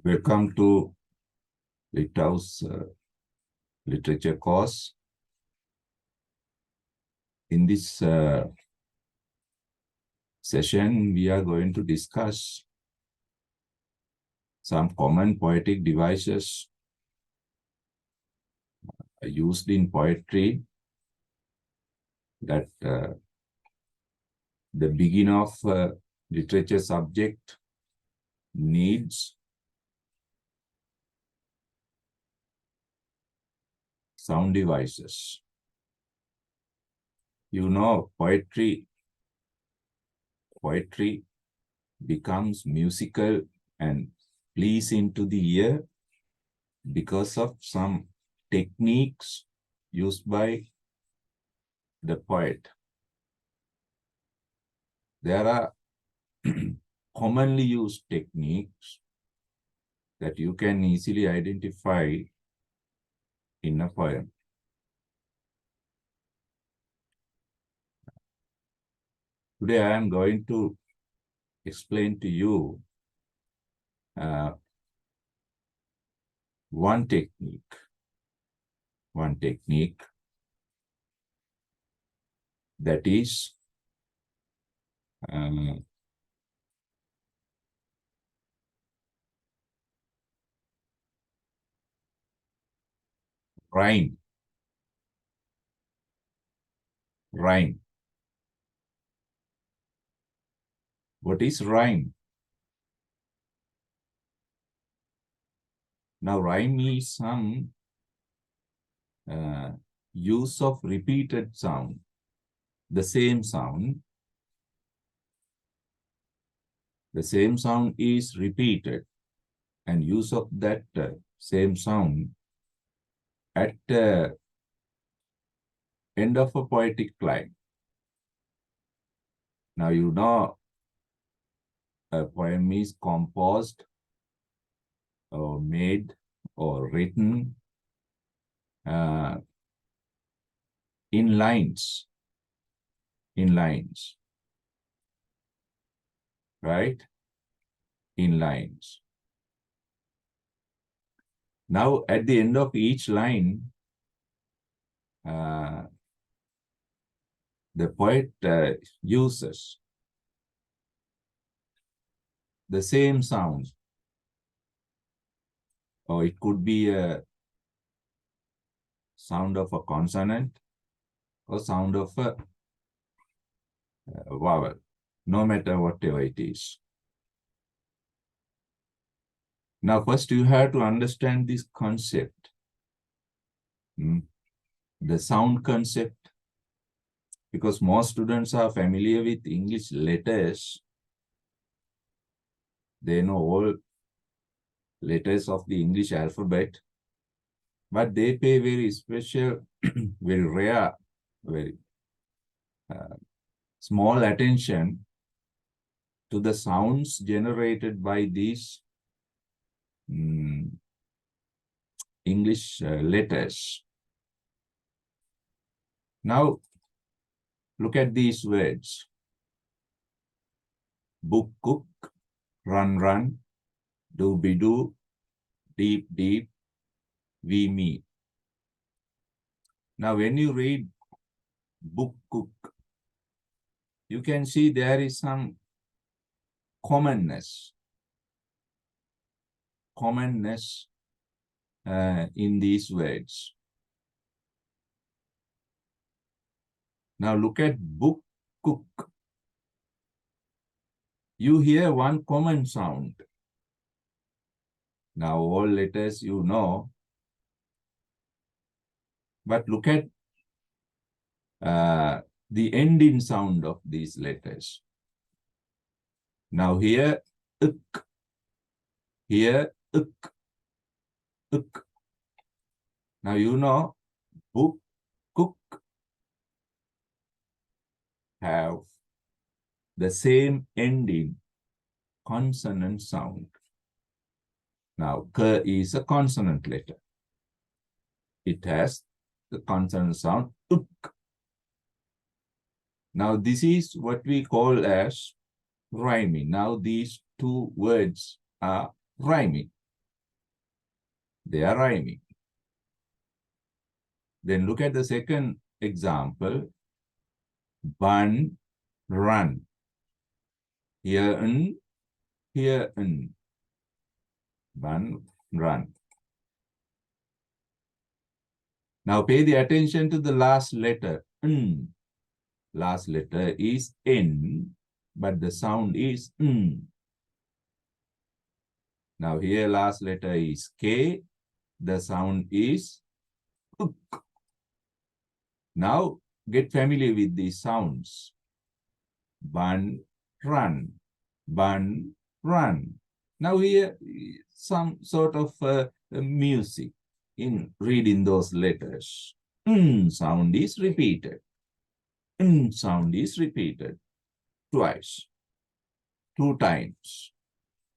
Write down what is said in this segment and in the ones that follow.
Welcome to Litau's literature course. In this session, we are going to discuss some common poetic devices used in poetry that the beginner of literature subject needs. Sound devices. You know, poetry becomes musical and pleasing to the ear because of some techniques used by the poet. There are commonly used techniques that you can easily identify in a poem. Today I am going to explain to you one technique that is rhyme. What is rhyme? Now, rhyme is some use of repeated sound, the same sound is repeated, and use of that same sound at the end of a poetic line. Now, you know, a poem is composed or made or written in lines, right? In lines. Now, at the end of each line, the poet uses the same sound, or it could be a sound of a consonant or sound of a vowel, no matter whatever it is. Now, first you have to understand this concept, the sound concept, because most students are familiar with English letters. They know all letters of the English alphabet, but they pay very special, very rare, very small attention to the sounds generated by these English letters. Now, look at these words. Book, cook, run, run, do-be-do, deep, deep, we meet. Now, when you read book, cook, you can see there is some commonness in these words. Now look at book, cook. You hear one common sound. Now all letters you know, but look at the ending sound of these letters. Now here, uk. Here, uk. Uk. Now you know, book, cook have the same ending consonant sound. Now, k is a consonant letter. It has the consonant sound, uk. Now, this is what we call as rhyming. Now, these two words are rhyming. They are rhyming. Then look at the second example. Bun, run. Here, n, here, n. Bun, run. Now pay the attention to the last letter, n. Last letter is n, but the sound is n. Now here last letter is k, the sound is uk. Now get familiar with these sounds. Bun, run, bun, run. Now here some sort of music in reading those letters. Sound is repeated. Sound is repeated twice, 2 times.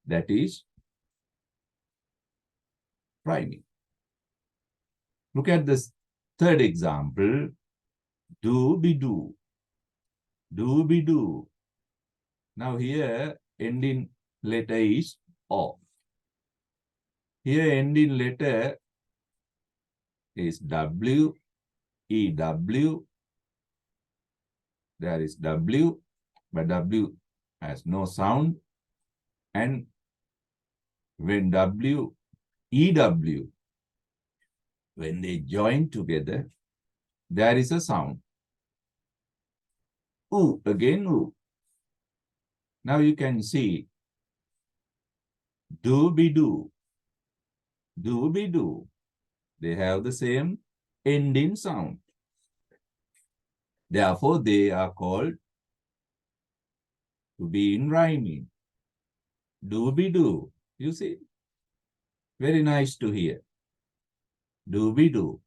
That is rhyming. Look at this third example. Do-be-do. Do-be-do. Now here ending letter is O. Here ending letter is W, E-W. There is W, but W has no sound. And when W, E-W, when they join together, there is a sound. Oo, again oo. Now you can see do-be-do, do-be-do. They have the same ending sound. Therefore, they are called to be in rhyming. Do-be-do. You see? Very nice to hear. Do-be-do.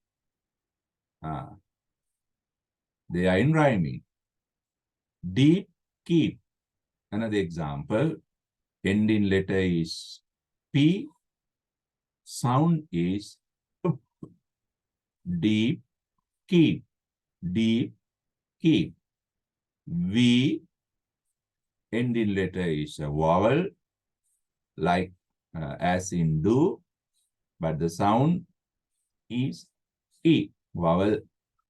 They are in rhyming. Deep, keep. Another example. Ending letter is P. Sound is up. Deep, keep. Deep, keep. V. Ending letter is a vowel, like as in do, but the sound is E. Vowel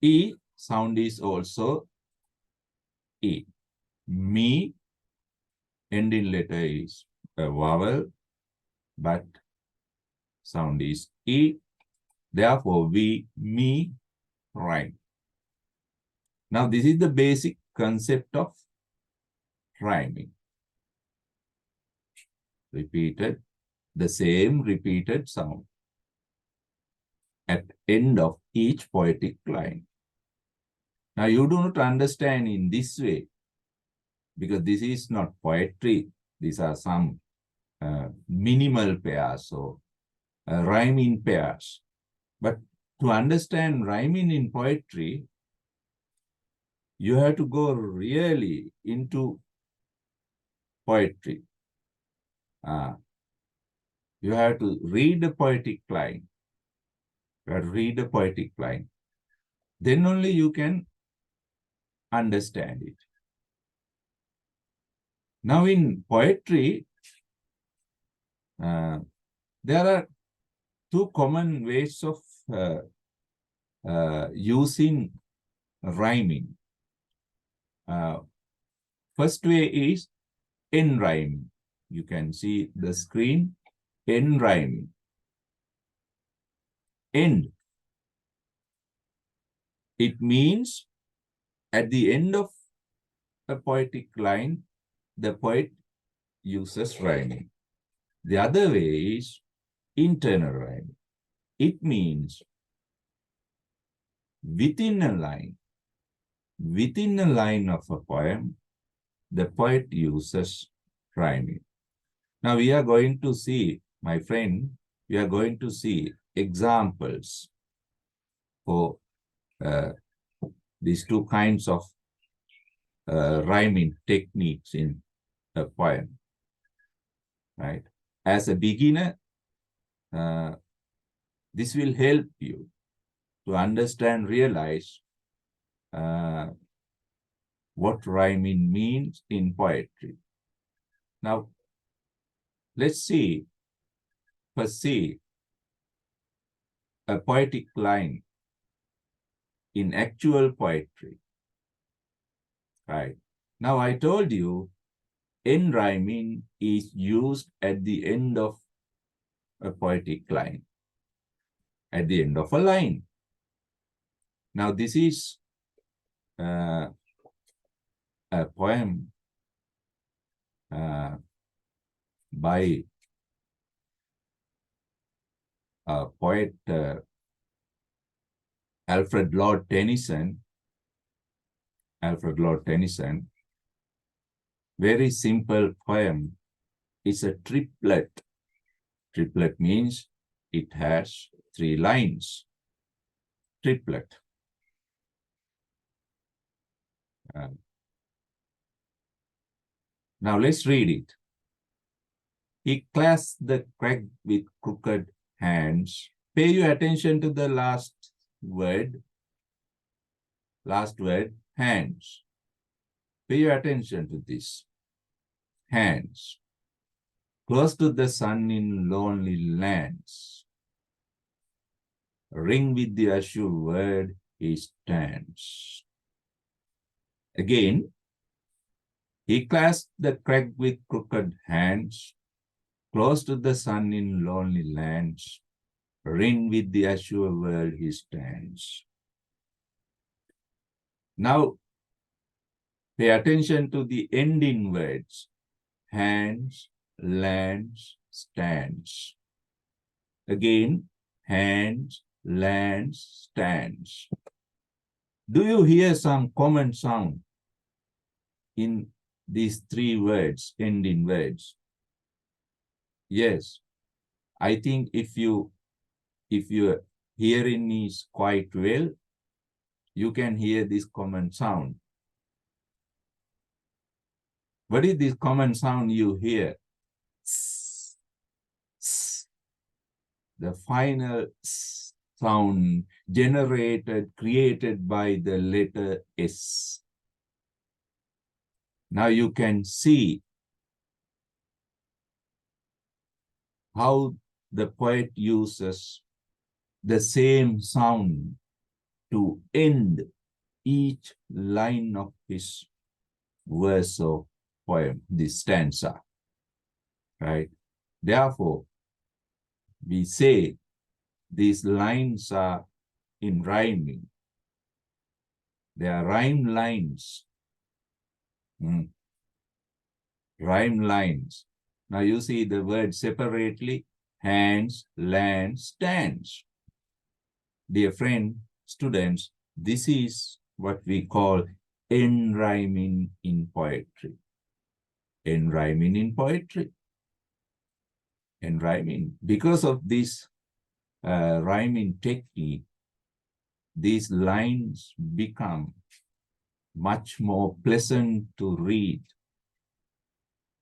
E. Sound is also E. Me. Ending letter is a vowel, but sound is E. Therefore, we, me, rhyme. Now, this is the basic concept of rhyming. Repeated, the same repeated sound at end of each poetic line. Now, you do not understand in this way, because this is not poetry. These are some minimal pairs, so rhyming pairs. But to understand rhyming in poetry, you have to go really into poetry. You have to read the poetic line. You have to read the poetic line. Then only you can understand it. Now in poetry, there are 2 common ways of using rhyming. First way is end rhyming. You can see the screen, end rhyming. End. It means at the end of a poetic line, the poet uses rhyming. The other way is internal rhyming. It means within a line of a poem, the poet uses rhyming. Now we are going to see, my friend, we are going to see examples for these 2 kinds of rhyming techniques in a poem, right? As a beginner, this will help you to understand, realize what rhyming means in poetry. Now, let's see, first see a poetic line in actual poetry. Right. Now I told you end rhyming is used at the end of a poetic line, at the end of a line. Now this is a poem by a poet Alfred Lord Tennyson. Alfred Lord Tennyson. Very simple poem. It's a triplet. Triplet means it has 3 lines. Triplet. Now let's read it. He clasped the crack with crooked hands. Pay your attention to the last word. Last word, hands. Pay your attention to this. Hands. Close to the sun in lonely lands. Ring with the azure word he stands. Again, he clasped the crack with crooked hands. Close to the sun in lonely lands. Ring with the azure word he stands. Now, pay attention to the ending words. Hands, lands, stands. Again, hands, lands, stands. Do you hear some common sound in these 3 words, ending words? Yes. I think if your hearing is quite well, you can hear this common sound. What is this common sound you hear? The final sound created by the letter S. Now you can see how the poet uses the same sound to end each line of his verse or poem, this stanza, right? Therefore, we say these lines are in rhyming. They are rhyme lines. Rhyme lines. Now you see the word separately, hands, lands, stands. Dear friend, students, this is what we call end rhyming in poetry. End rhyming in poetry. End rhyming. Because of this rhyming technique, these lines become much more pleasant to read.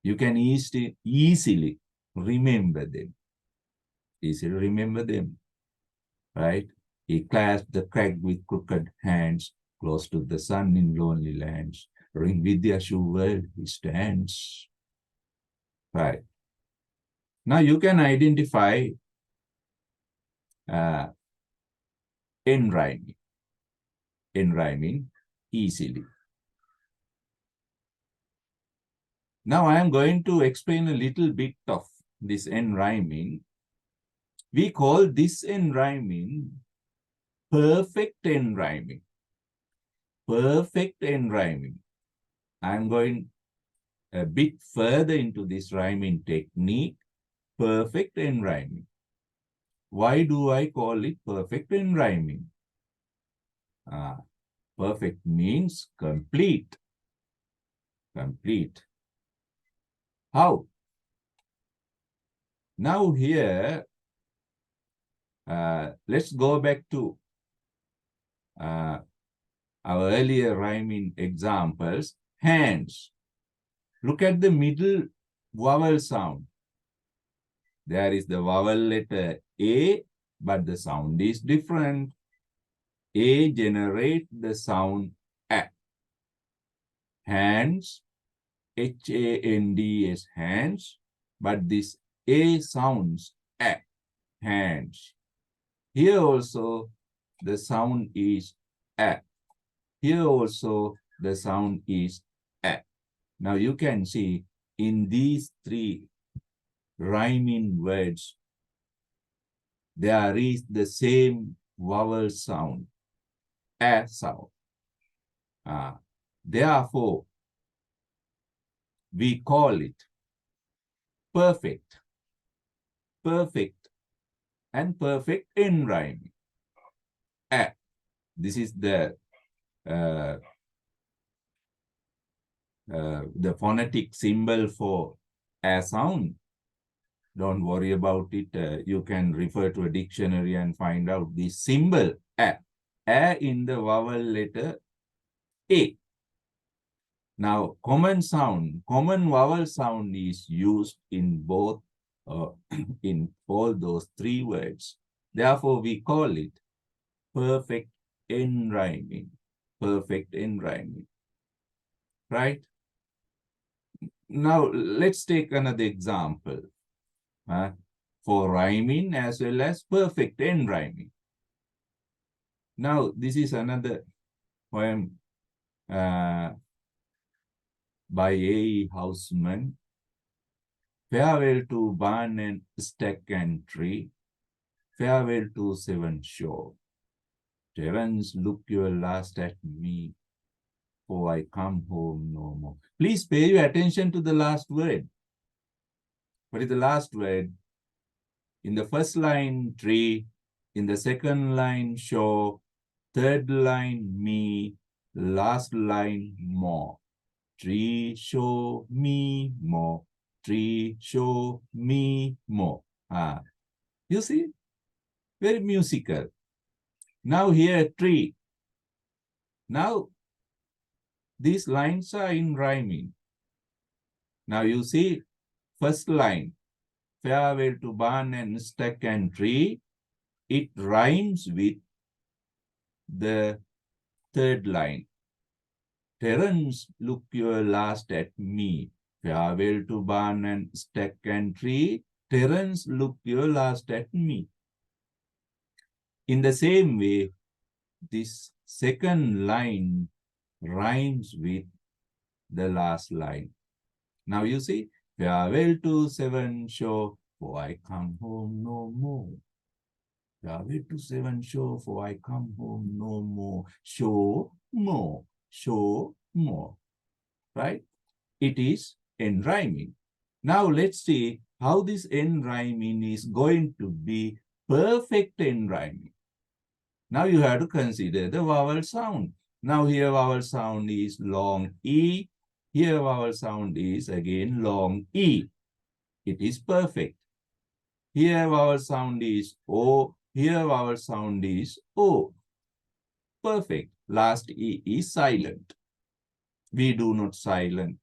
You can easily remember them. Easily remember them, right? He clasped the crack with crooked hands, close to the sun in lonely lands. Ring with the azure word he stands. Right. Now you can identify end rhyming easily. Now I am going to explain a little bit of this end rhyming. We call this end rhyming perfect end rhyming. Perfect end rhyming. I'm going a bit further into this rhyming technique. Perfect end rhyming. Why do I call it perfect end rhyming? Perfect means complete. Complete. How? Now here, let's go back to our earlier rhyming examples. Hands. Look at the middle vowel sound. There is the vowel letter A, but the sound is different. A generates the sound A. Hands, H-A-N-D-S, hands, but this A sounds A, hands. Here also the sound is A. Here also the sound is A. Now you can see in these three rhyming words, there is the same vowel sound, A sound. Therefore, we call it perfect, perfect, and perfect in rhyming. A. This is uh, the phonetic symbol for A sound. Don't worry about it. You can refer to a dictionary and find out the symbol A. A in the vowel letter A. Now, common vowel sound is used in both, in all those three words. Therefore, we call it perfect in rhyming. Perfect in rhyming. Right? Now, let's take another example for rhyming as well as perfect in rhyming. Now, this is another poem by A. Houseman. Farewell to barn and stack and tree. Farewell to Seven Shore. Terence, look your last at me, for I come home no more. Please pay your attention to the last word. What is the last word? In the first line, tree. In the second line, shore. Third line, me. Last line, more. Tree, show me more. Tree, show me more. You see? Very musical. Now here, tree. Now, these lines are in rhyming. Now you see, first line, farewell to barn and stack and tree. It rhymes with the third line. Terence, look your last at me. Farewell to barn and stack and tree. Terence, look your last at me. In the same way, this second line rhymes with the last line. Now you see, farewell to Seven Shore, for I come home no more. Farewell to Seven Shore, for I come home no more. Show more, show more. Right? It is end rhyming. Now let's see how this end rhyming is going to be perfect end rhyming. Now you have to consider the vowel sound. Now here vowel sound is long E. Here vowel sound is again long E. It is perfect. Here vowel sound is O. Here vowel sound is O. Perfect. Last E is silent. We do not sound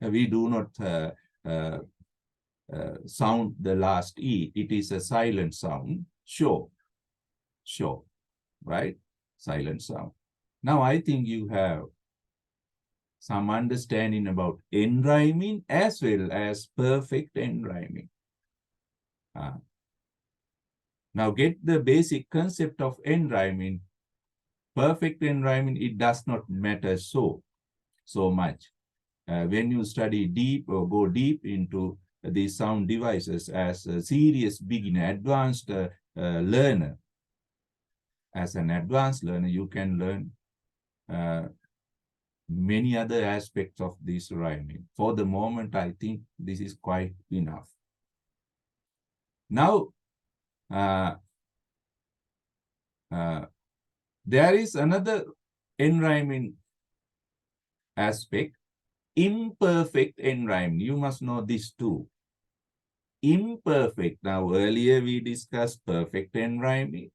the last E. It is a silent sound. Show. Right? Silent sound. Now I think you have some understanding about end rhyming as well as perfect end rhyming. Now get the basic concept of end rhyming. Perfect end rhyming, it does not matter so much. When you study deep or go deep into these sound devices as a serious beginner, advanced learner, as an advanced learner, you can learn many other aspects of this rhyming. For the moment, I think this is quite enough. Now, there is another end rhyming aspect, imperfect end rhyming. You must know this too. Imperfect. Now, earlier we discussed perfect end rhyming.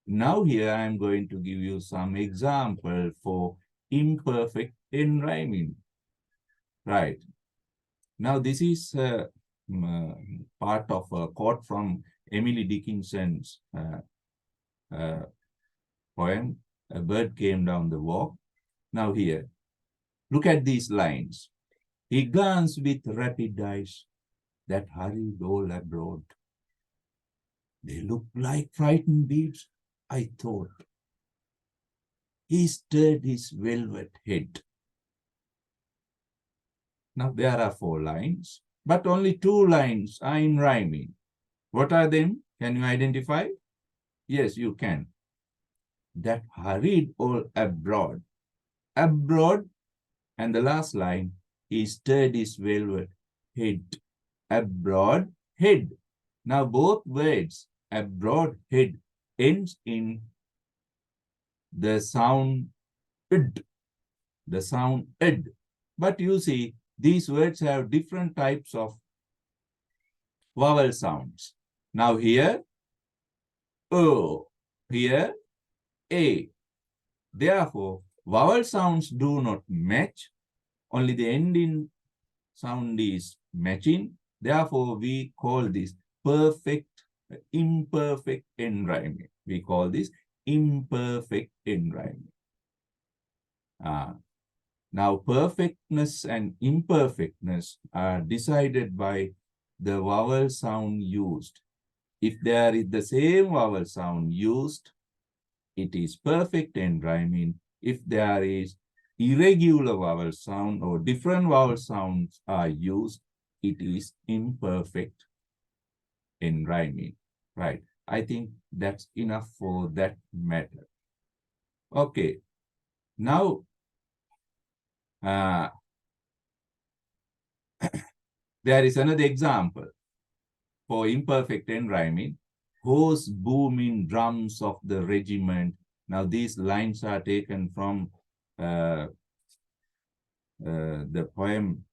Now here I am going to give you some example for imperfect end rhyming. Right. Now this is part of a quote from Emily Dickinson's poem, A Bird Came Down the Walk. Now here, look at these lines. He glanced with rapid eyes that hurried all abroad. They looked like frightened beads I thought. He stirred his velvet head. Now there are 4 lines, but only 2 lines are in rhyming. What are them? Can you identify? Yes, you can. That hurried all abroad. Abroad, and the last line, he stirred his velvet head. Abroad, head. Now both words, abroad, head, ends in the sound id. The sound id. But you see, these words have different types of vowel sounds. Now here, O. Here, A. Therefore, vowel sounds do not match. Only the ending sound is matching. Therefore, we call this imperfect end rhyming. We call this imperfect end rhyming. Now, perfectness and imperfectness are decided by the vowel sound used. If there is the same vowel sound used, it is perfect end rhyming. If there is irregular vowel sound or different vowel sounds are used, it is imperfect end rhyming. Right. I think that's enough for that matter. Okay. Now, there is another example for imperfect end rhyming. Hoarse booming drums of the regiment. Now, these lines are taken from the poem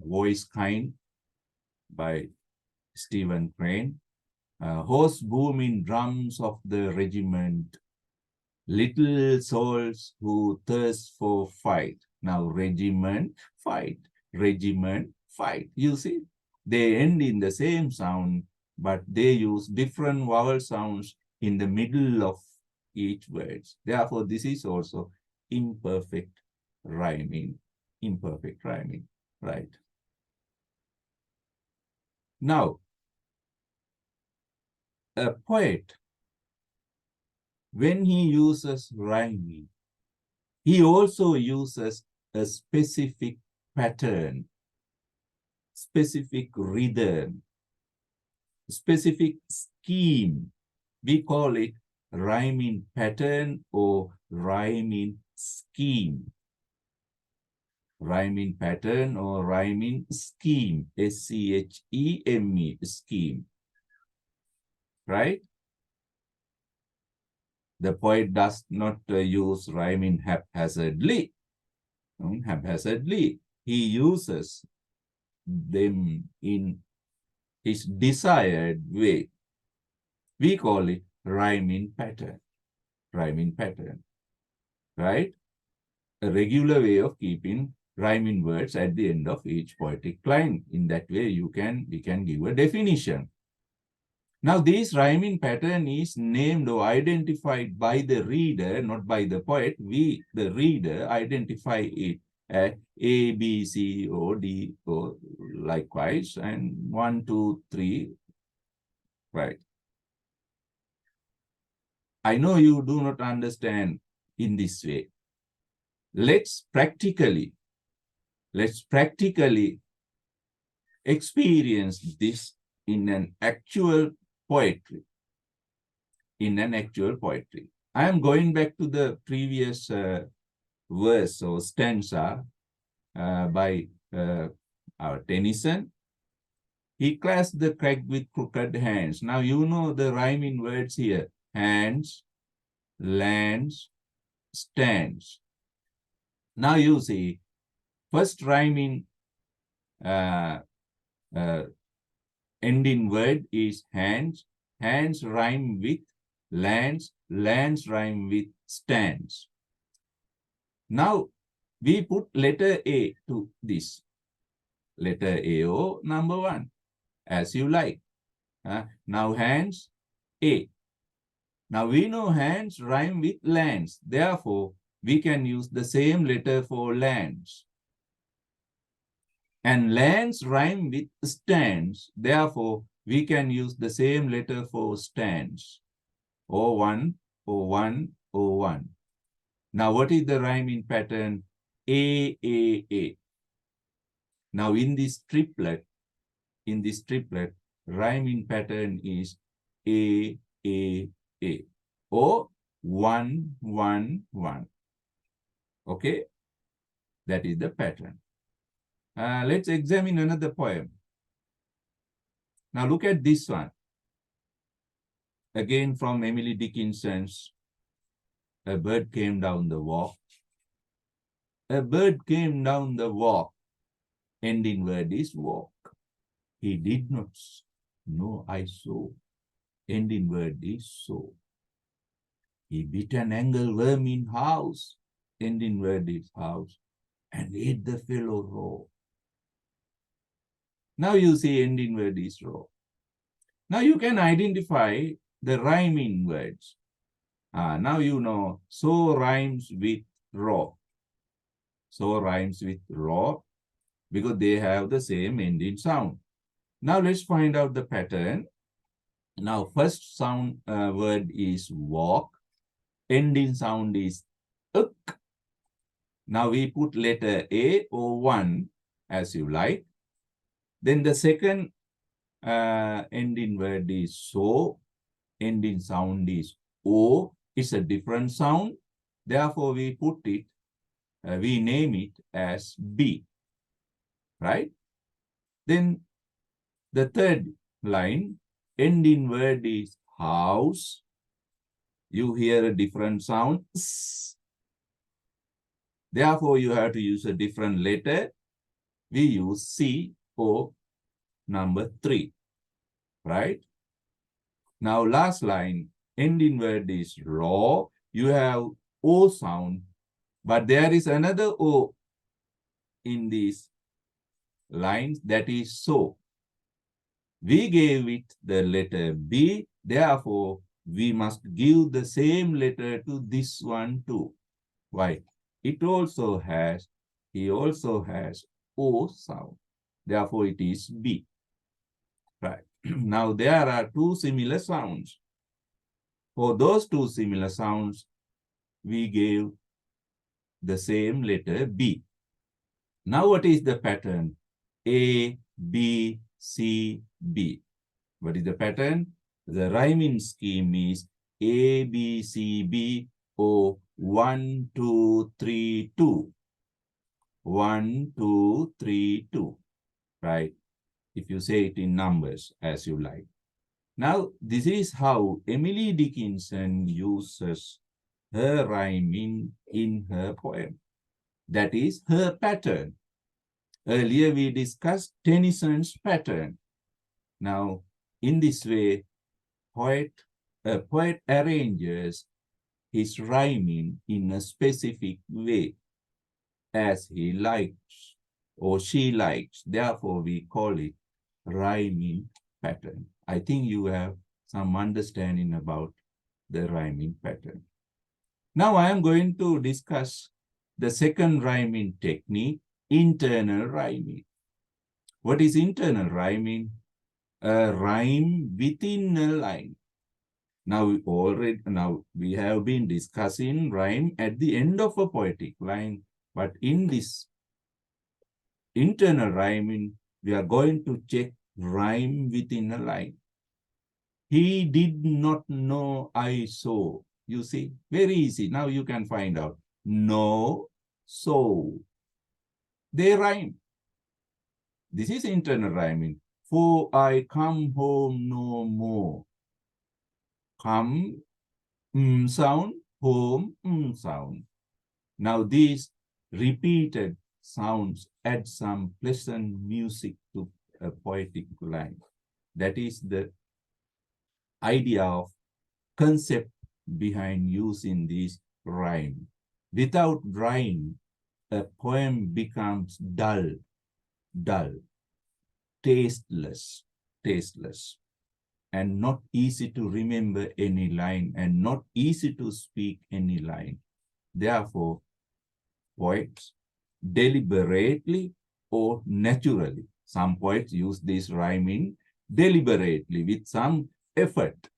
Voice Kind by Stephen Crane. Hoarse booming drums of the regiment, little souls who thirst for fight. Now, regiment, fight, regiment, fight. You see, they end in the same sound, but they use different vowel sounds in the middle of each word. Therefore, this is also imperfect rhyming. Imperfect rhyming, right? Now, a poet, when he uses rhyming, he also uses a specific pattern, specific rhythm, specific scheme. We call it rhyming pattern or rhyming scheme. Rhyming pattern or rhyming scheme, S-C-H-E-M-E, scheme. Right? The poet does not use rhyming haphazardly. Haphazardly. He uses them in his desired way. We call it rhyming pattern. Rhyming pattern. Right? A regular way of keeping rhyming words at the end of each poetic line. In that way, we can give a definition. Now, this rhyming pattern is named or identified by the reader, not by the poet. We, the reader, identify it as A, B, C, O, D, O, likewise, and 1, 2, 3, right? I know you do not understand in this way. Let's practically experience this in an actual poetry. In an actual poetry. I am going back to the previous verse or stanza by our Tennyson. He clasped the crag with crooked hands. Now you know the rhyming words here. Hands, lands, stands. Now you see, first rhyming ending word is hands. Hands rhyme with lands. Lands rhyme with stands. Now, we put letter A to this. Letter A-O, number 1, as you like. Now, hands, A. Now, we know hands rhyme with lands. Therefore, we can use the same letter for lands. And lands rhyme with stands. Therefore, we can use the same letter for stands. O1, O1, O1. Now, what is the rhyming pattern? A, A, A. Now, in this triplet, rhyming pattern is A, A, A. Or 1, 1, 1. Okay? That is the pattern. Let's examine another poem. Now, look at this one. Again, from Emily Dickinson's A Bird Came Down the Walk. A bird came down the walk. Ending word is walk. He did not know I saw. Ending word is saw. He bit an angleworm in house. Ending word is house. And ate the fellow raw. Now you see ending word is raw. Now you can identify the rhyming words. Now you know so rhymes with raw. So rhymes with raw because they have the same ending sound. Now let's find out the pattern. Now first sound word is walk. Ending sound is uk. Now we put letter A or 1 as you like. Then the second ending word is so. Ending sound is O. It's a different sound. Therefore, we put it, we name it as B. Right? Then the third line, ending word is house. You hear a different sound. Therefore, you have to use a different letter. We use C or number 3. Right? Now, last line, ending word is raw. You have O sound, but there is another O in these lines, that is so. We gave it the letter B, therefore, we must give the same letter to this one too. Why? He also has O sound. Therefore, it is B. Right. Now, there are 2 similar sounds. For those 2 similar sounds, we gave the same letter B. Now, what is the pattern? A, B, C, B. What is the pattern? The rhyming scheme is A, B, C, B, or 1, 2, 3, 2. 1, 2, 3, 2. Right? If you say it in numbers as you like. Now, this is how Emily Dickinson uses her rhyming in her poem. That is her pattern. Earlier, we discussed Tennyson's pattern. Now, in this way, a poet arranges his rhyming in a specific way as he likes or she likes. Therefore, we call it rhyming pattern. I think you have some understanding about the rhyming pattern. Now, I am going to discuss the second rhyming technique, internal rhyming. What is internal rhyming? A rhyme within a line. Now we have been discussing rhyme at the end of a poetic line, but in this internal rhyming, we are going to check rhyme within a line. He did not know I saw. You see, very easy. Now you can find out. No, so. They rhyme. This is internal rhyming. For I come home no more. Come, sound, home, sound. Now these repeated sounds add some pleasant music to a poetic line. That is the idea of concept behind using this rhyme. Without rhyme, a poem becomes dull, tasteless, and not easy to remember any line and not easy to speak any line. Therefore, poets deliberately or naturally, some poets use this rhyming deliberately with some effort.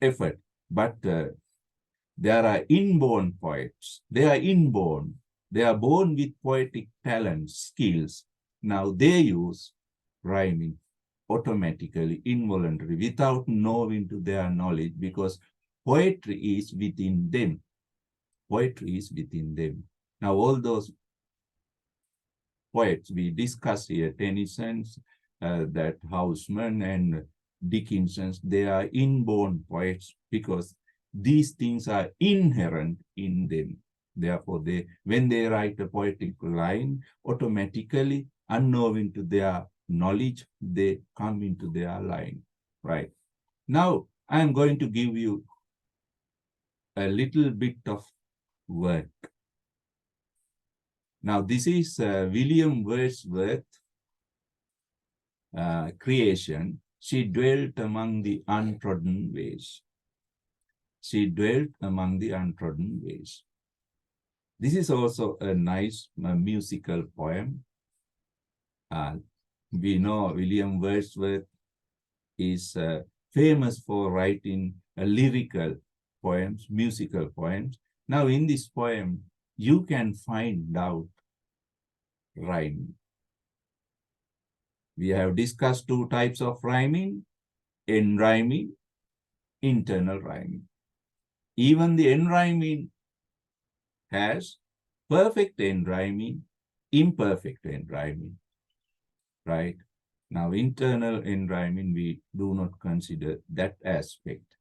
Effort. But there are inborn poets. They are inborn. They are born with poetic talents, skills. Now they use rhyming automatically, involuntarily, without knowing to their knowledge, because poetry is within them. Poetry is within them. Now all those poets we discuss here, Tennyson's, that Houseman and Dickinson's, they are inborn poets because these things are inherent in them. Therefore, when they write a poetic line, automatically, unknowing to their knowledge, they come into their line, right? Now, I am going to give you a little bit of work. Now, this is William Wordsworth creation. She dwelt among the untrodden ways. She dwelt among the untrodden ways. This is also a nice musical poem. We know William Wordsworth is famous for writing lyrical poems, musical poems. Now, in this poem, you can find out rhyming. We have discussed two types of rhyming: end rhyming, internal rhyming. Even the end rhyming has perfect end rhyming, imperfect end rhyming, right? Now, internal end rhyming, we do not consider that aspect,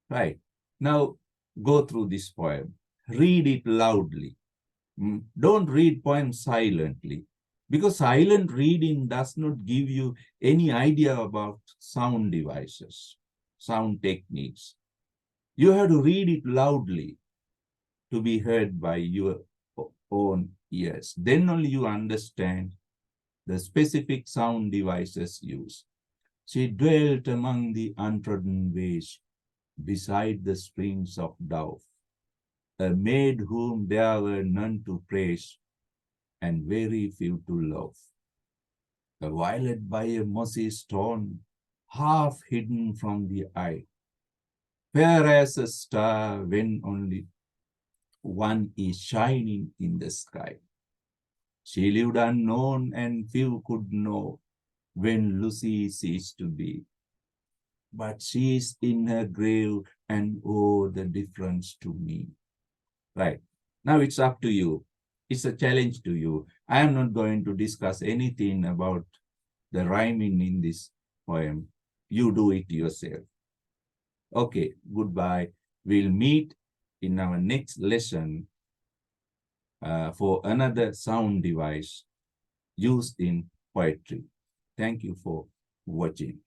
right? Now, go through this poem. Read it loudly. Don't read poems silently, because silent reading does not give you any idea about sound devices, sound techniques. You have to read it loudly to be heard by your own ears. Then only you understand the specific sound devices used. She dwelt among the untrodden ways, beside the springs of Dove, a maid whom there were none to praise, and very few to love. A violet by a mossy stone, half hidden from the eye, fair as a star when only one is shining in the sky. She lived unknown, and few could know when Lucy ceased to be. But she is in her grave, and oh, the difference to me. Right. Now it's up to you. It's a challenge to you. I am not going to discuss anything about the rhyming in this poem. You do it yourself. Okay, goodbye. We'll meet in our next lesson for another sound device used in poetry. Thank you for watching.